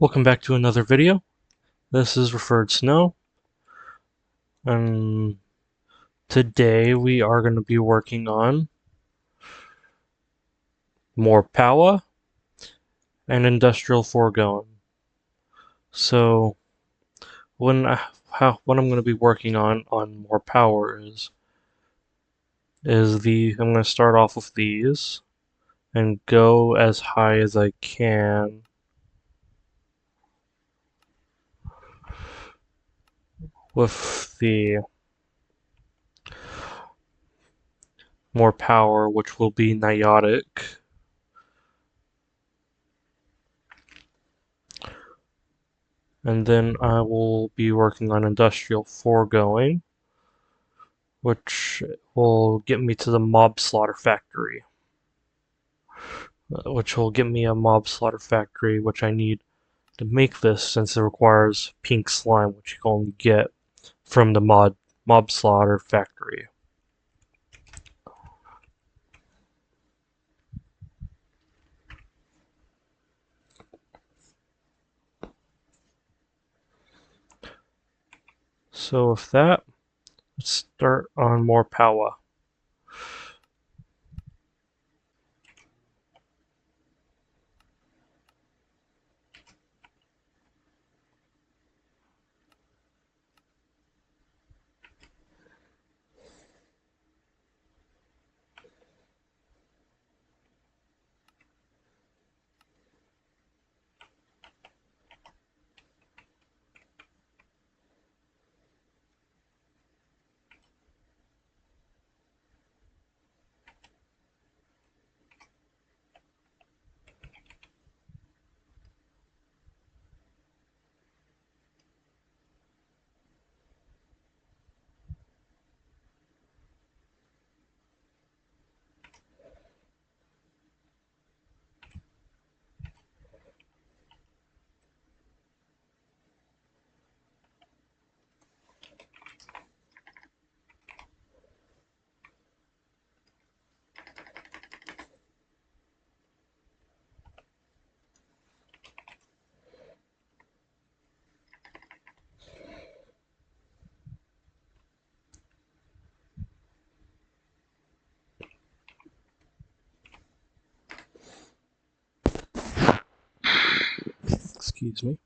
Welcome back to another video. This is Referred Snow, and today we are going to be working on more power and industrial foregoing. So what I'm going to be working on more power is I'm going to start off with these and go as high as I can with the more power, which will be niotic. And then I will be working on industrial foregoing, which will get me to the mob slaughter factory. Which will get me a mob slaughter factory, which I need to make this since it requires pink slime, which you can only get from the mob slaughter factory. So with that, let's start on more power. Excuse me.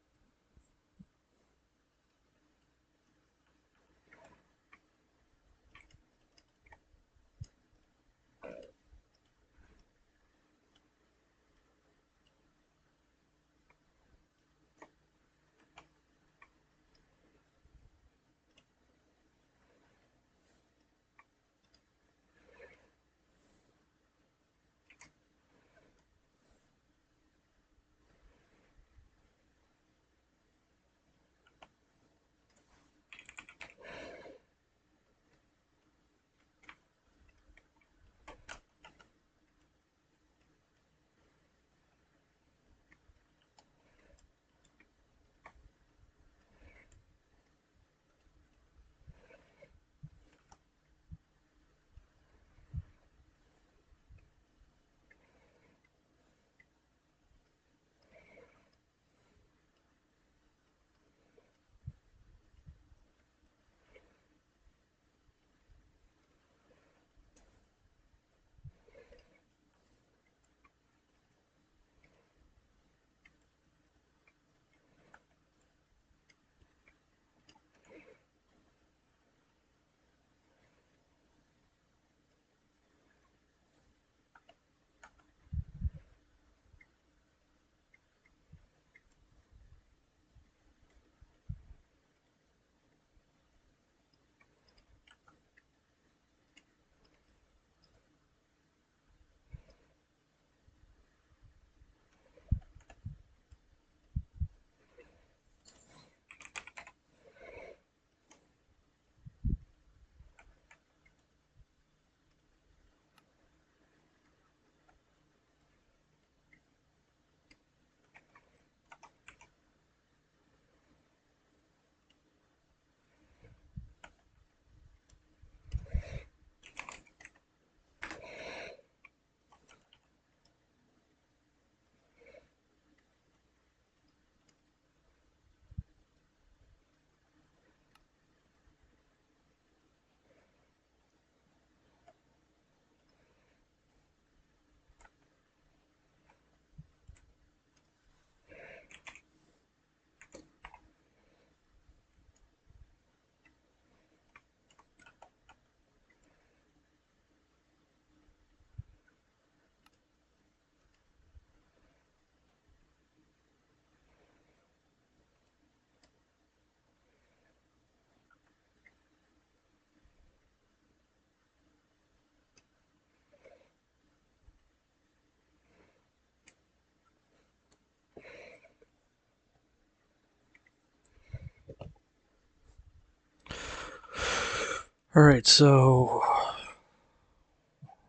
Alright, so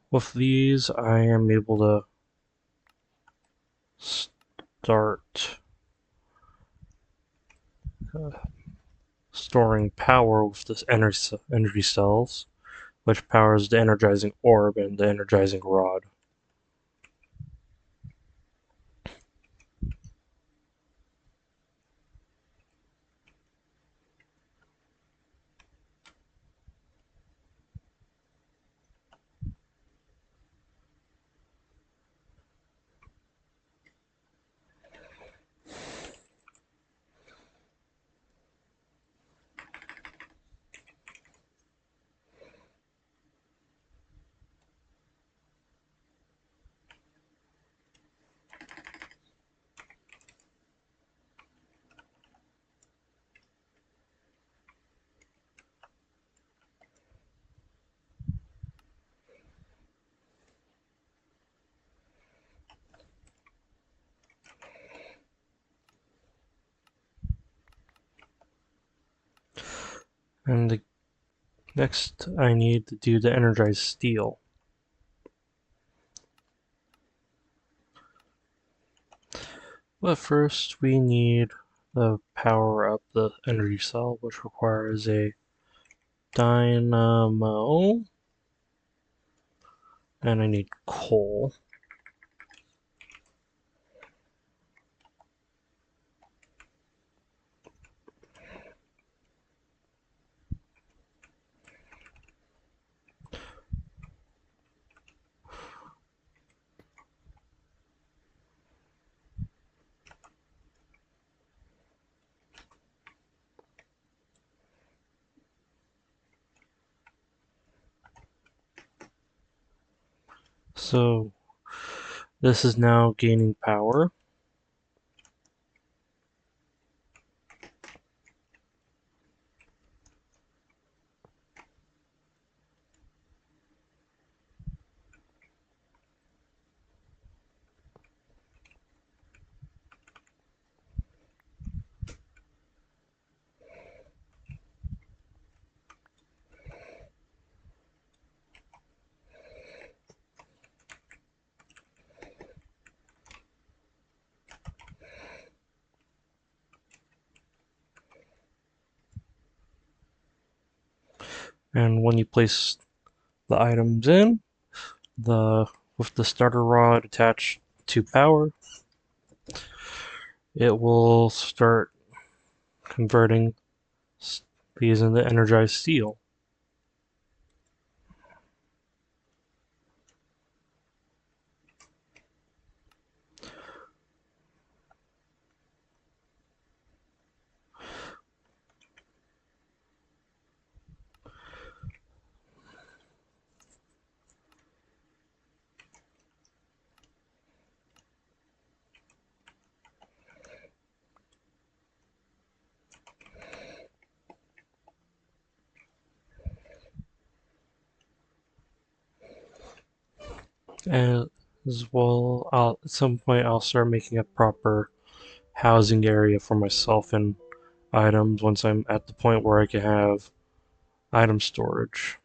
with these, I am able to start uh, storing power with this energy cells, which powers the energizing orb and the energizing rod. And next, I need to do the energized steel. But first, we need to power up the energy cell, which requires a dynamo, and I need coal. So this is now gaining power. And when you place the items in, the with the starter rod attached to power, it will start converting these into energized steel. And as well, at some point I'll start making a proper housing area for myself and items once I'm at the point where I can have item storage.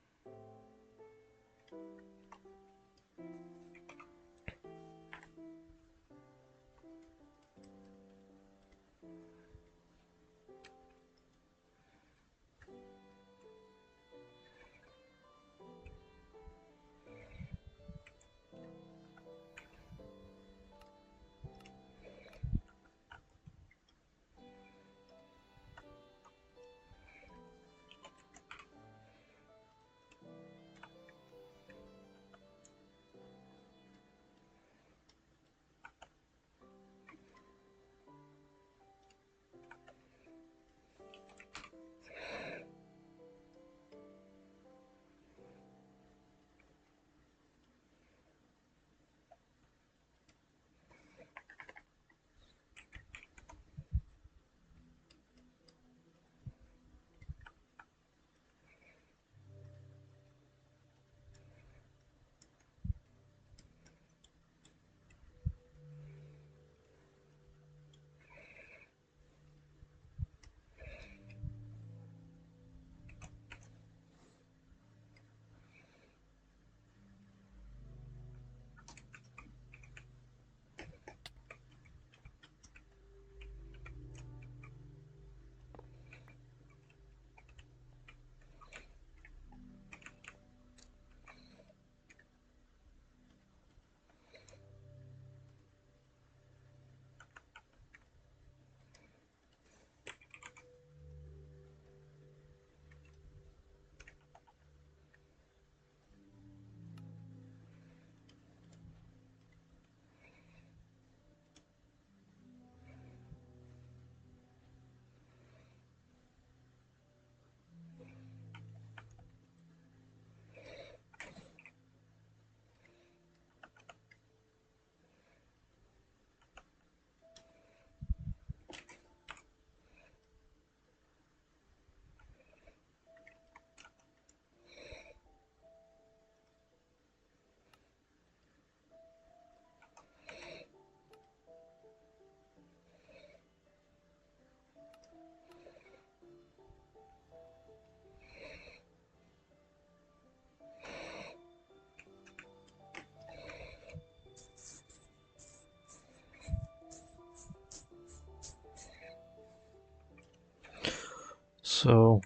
So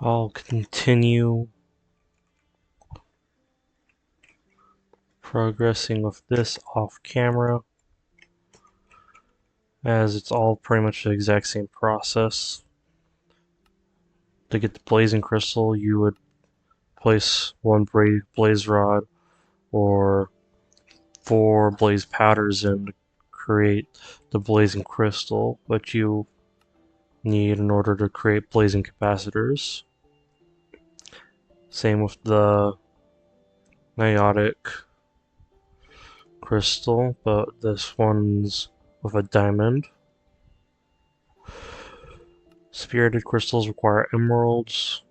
I'll continue progressing with this off camera, as it's all pretty much the exact same process. To get the blazing crystal, you would place one blaze rod or 4 blaze powders in to create the blazing crystal, which you need in order to create blazing capacitors. Same with the niotic crystal, but this one's with a diamond. Spirited crystals require emeralds,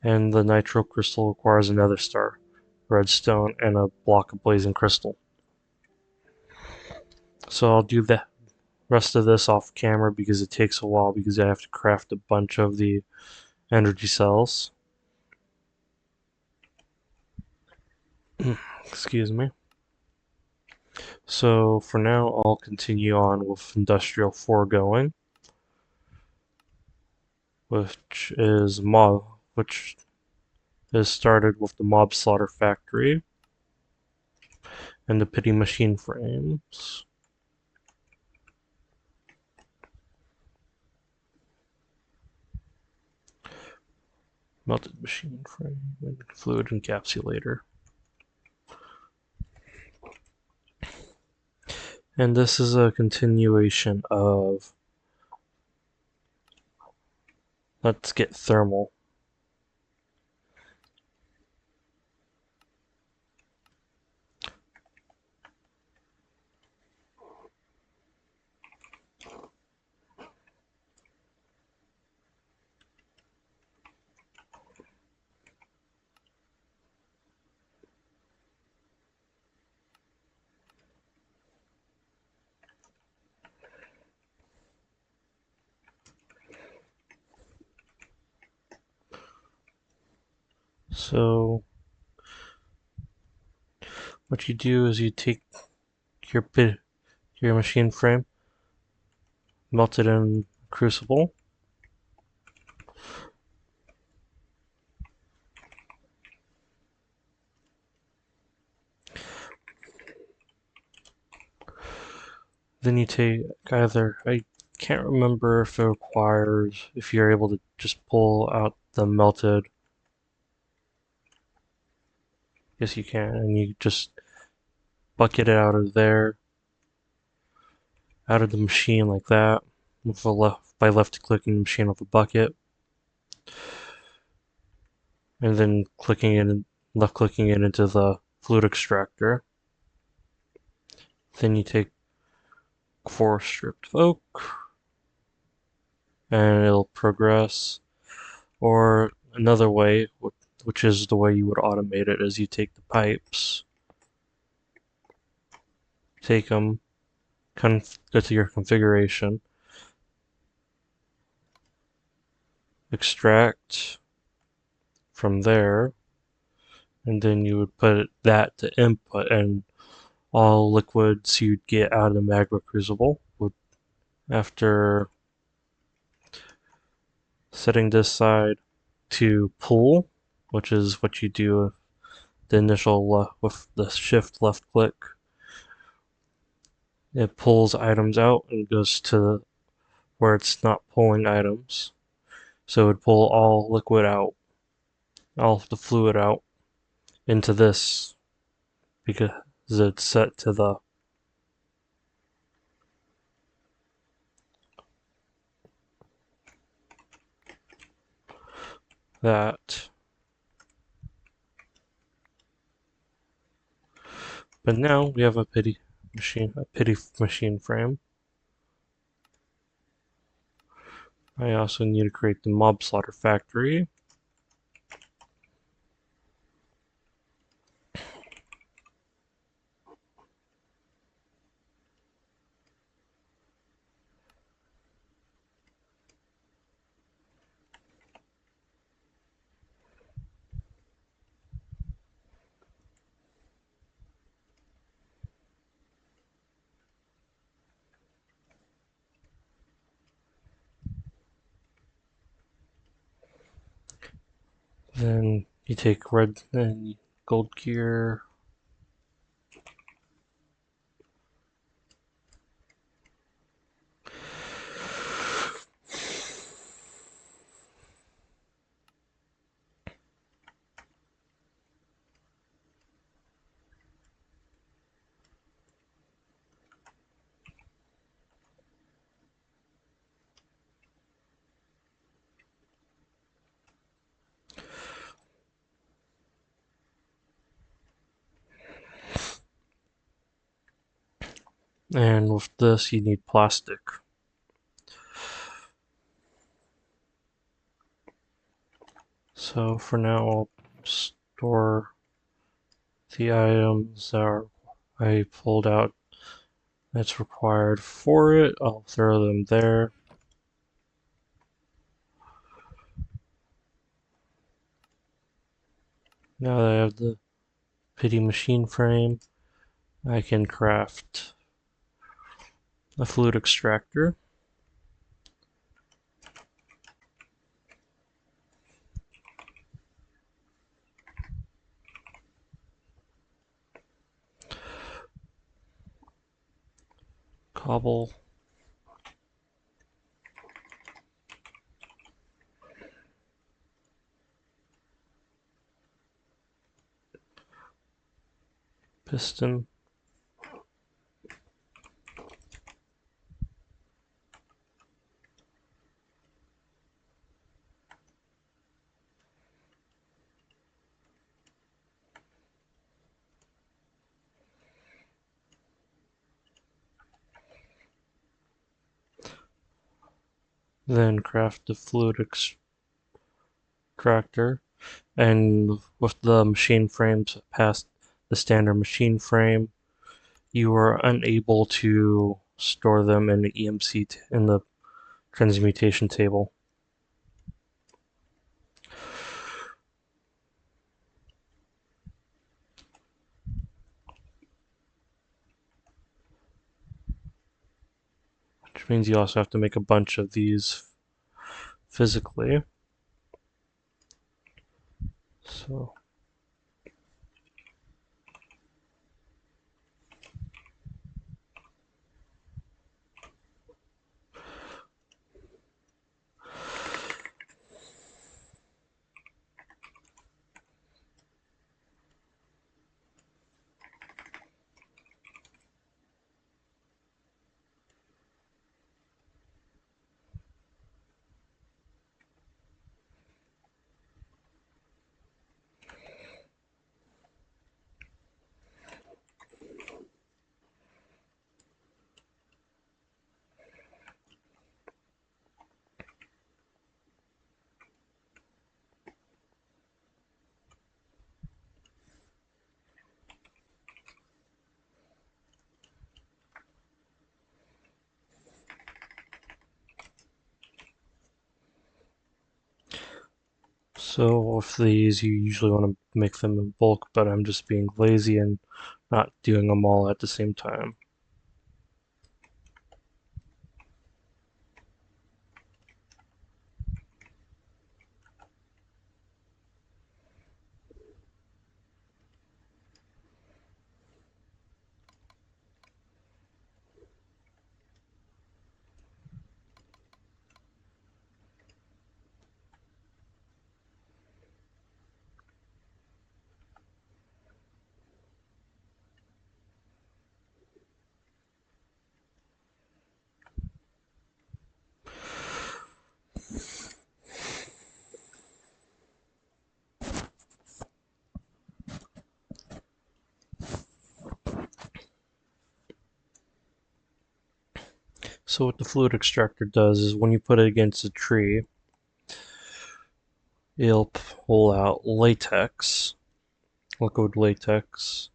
and the nitro crystal requires a nether star, redstone, and a block of blazing crystal. So I'll do the rest of this off camera because it takes a while, because I have to craft a bunch of the energy cells. Excuse me. So for now, I'll continue on with industrial foregoing, which is started with the mob slaughter factory and the pity machine frames. Melted machine frame and fluid encapsulator. And this is a continuation of let's get thermal. So what you do is you take your machine frame, melt it in crucible, then you take I can't remember if it requires, if you're able to just pull out the melted, yes you can, and you just bucket it out of there, out of the machine like that, with by left clicking the machine with the bucket, and then left clicking it into the fluid extractor. Then you take 4 stripped oak, and it'll progress. Or another way, which is the way you would automate it, is you take the pipes, take them, go to your configuration, extract from there, and then you would put that to input, and all liquids you'd get out of the magma crucible would, after setting this side to pull, which is what you do with the initial with the shift left click. It pulls items out and goes to where it's not pulling items. So it would pull all liquid out, all of the fluid out into this, because it's set to that. But now we have a pity machine frame. I also need to create the mob slaughter factory. Then you take red and gold gear. And with this, you need plastic. So for now, I'll store the items that I pulled out that's required for it. I'll throw them there. Now that I have the pity machine frame, I can craft a fluid extractor. Cobble. Piston. Then craft the fluid extractor. And with the machine frames past the standard machine frame, you are unable to store them in the EMC in the transmutation table. Which means you also have to make a bunch of these physically. So with these, you usually want to make them in bulk, but I'm just being lazy and not doing them all at the same time. So what the fluid extractor does is when you put it against a tree, it'll pull out latex, liquid latex,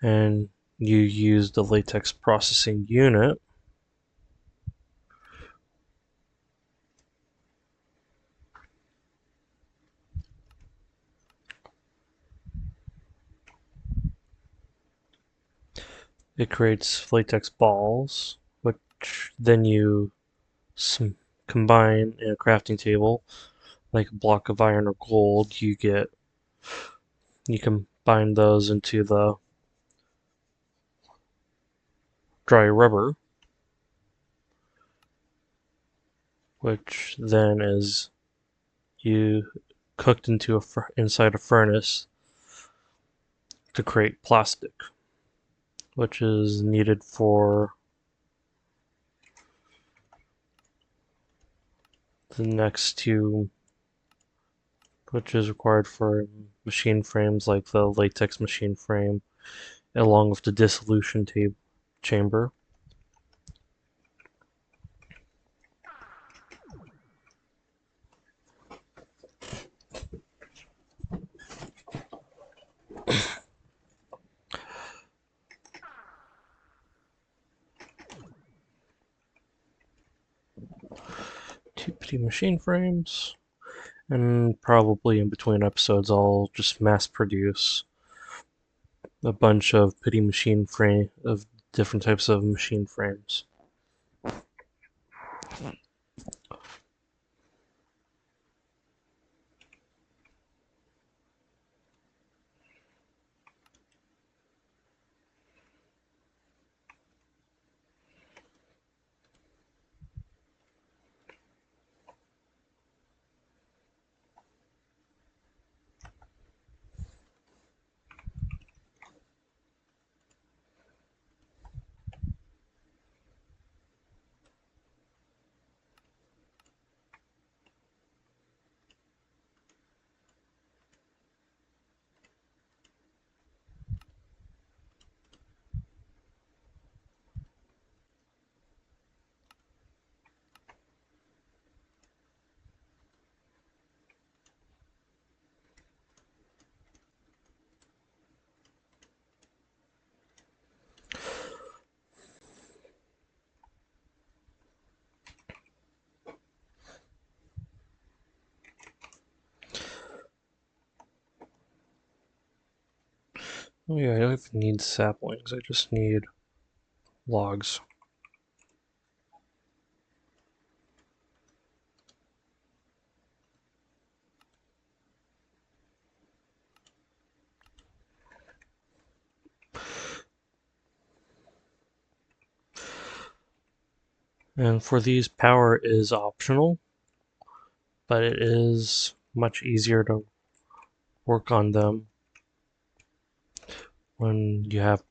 and you use the latex processing unit. It creates latex balls, which then you combine in a crafting table like a block of iron or gold, you combine those into the dry rubber, which then is you cooked into inside a furnace to create plastic, which is needed for the next two, which is required for machine frames like the latex machine frame, along with the dissolution chamber. Two petty machine frames, and probably in between episodes I'll just mass produce a bunch of petty machine frame of different types of machine frames. Oh yeah, I don't even need saplings, I just need logs. And for these, power is optional, but it is much easier to work on them when you have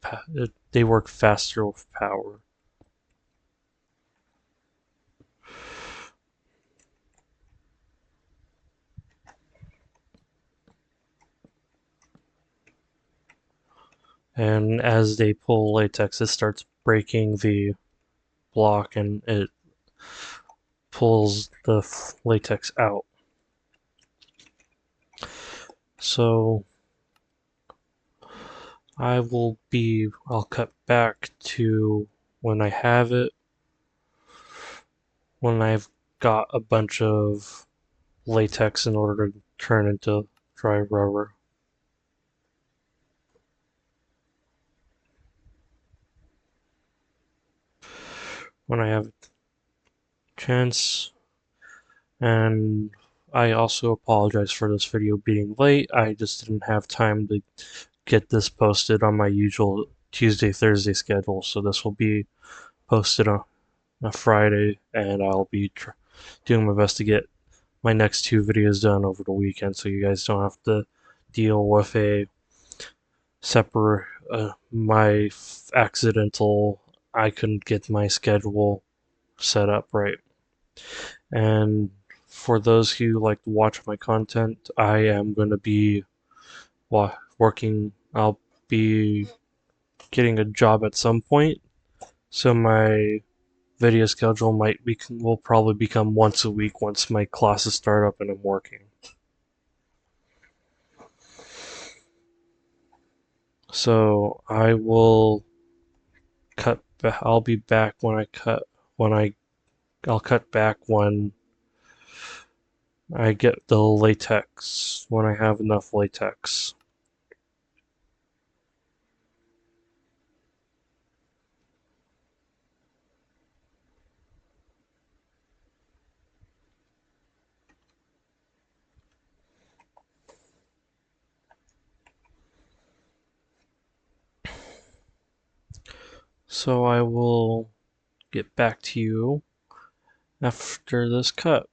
they work faster with power. And as they pull latex, it starts breaking the block and it pulls the latex out. So I'll cut back to when I have it, when I've got a bunch of latex in order to turn into dry rubber. When I have a chance, and I also apologize for this video being late. I just didn't have time to get this posted on my usual Tuesday, Thursday schedule, so this will be posted on a Friday, and I'll be doing my best to get my next two videos done over the weekend so you guys don't have to deal with a separate, accidental, I couldn't get my schedule set up right. And for those who like to watch my content, I am going to be working, I'll be getting a job at some point, so my video schedule will probably become once a week once my classes start up and I'm working. So I'll be back when I'll cut back when I get the latex, when I have enough latex. So I will get back to you after this cut.